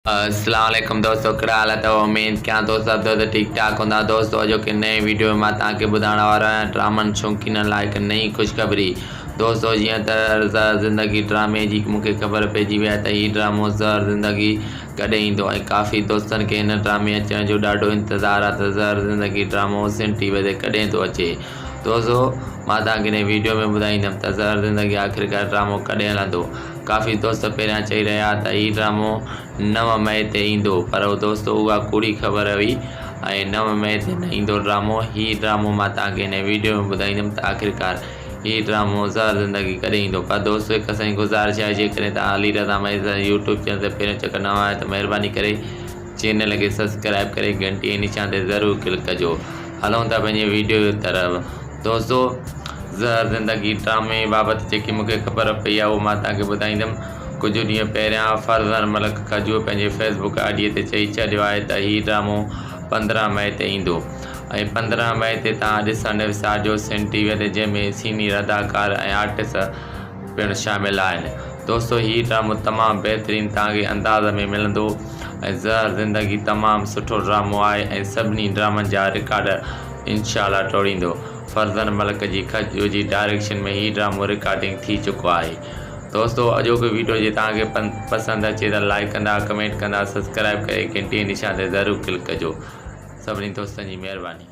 अस्सलाम वालेकुम दोस्तों, कड़ा हाल है। उम्मीद क्या दोस्तों सब दोस्त ठीक ठाक होंदा। दोस्तों अॼु के नए वीडियो में तव्हांखे ॿुधाइण वारो आहियां ड्रामनि शौक़ीननि लाइ हिकु नई ख़ुशख़बरी। दोस्तों जीअं त ज़हर ज़िंदगी ड्रामे जी मूंखे ख़बर पइजी वई आहे त हीउ ड्रामो ज़हर ज़िंदगी कॾहिं ईंदो ऐं काफ़ी दोस्तनि खे हिन ड्रामे अचण जो ॾाढो इंतज़ारु आहे त ज़हर ज़िंदगी ड्रामो सिन टीवी ते कॾहिं थो अचे। दोस्तों मां तव्हांखे हिन वीडियो में ॿुधाईंदुमि त ज़हर ज़िंदगी आख़िरकार ड्रामो कॾहिं हलंदो। काफ़ी दोस्त पहिरियां चई रहिया त हीउ ड्रामो 9 मई ते ईंदो, पर दोस्तों उहा कूड़ी ख़बर हुई ऐं 9 मई ते न ईंदो ड्रामो। हीउ ड्रामो मां तव्हांखे हिन वीडियो में ॿुधाईंदुमि त आख़िरकार हीउ ड्रामो ज़हर ज़िंदगी कॾहिं ईंदो। पर दोस्तों हिकु असांजी गुज़ारिश आहे, जेकॾहिं तव्हां Ali Raza May YouTube channel ते पहिरियों चकर नवां आहियो त महिरबानी करे चैनल खे सब्सक्राइब करे घंटी जे निशान ते ज़रूरु क्लिक कजो। हलूं था पंहिंजे वीडियो जी तरफ़। दोस्तों ज़हर ज़िंदगी ड्रामे बाबति जेकी मूंखे ख़बर पई आहे उहो मां तव्हांखे ॿुधाईंदुमि। कुझु ॾींहं पहिरियां फरज़न मलिक खजूर पंहिंजे फेसबुक आईडीअ ते चई छॾियो आहे त हीउ ड्रामो 15 मई ते ईंदो ऐं 15 मई ते तव्हां ॾिसणु विसारिजो सिन टीवीअ ते, जंहिंमें सीनियर अदाकार ऐं आर्टिस्ट पिणु शामिलु आहिनि। दोस्तों हीउ ड्रामो तमामु बहितरीनु तव्हांखे अंदाज़ में मिलंदो ऐं ज़हर ज़िंदगी तमामु सुठो ड्रामो आहे ऐं सभिनी ड्रामनि जा रिकॉर्ड इंशाअल्लाह टोड़ींदो। फरज़न मलिक जी खजूर जी डायरेक्शन में हीउ ड्रामो रिकॉर्डिंग थी चुको आहे। दोस्तों अॼोको वीडियो जे तव्हांखे पसंदि अचे त लाइक कंदा, कमेंट कंदा, सब्सक्राइब करे घंटी जे निशान ते ज़रूरु क्लिक कजो। सभिनी दोस्तनि जी महिरबानी।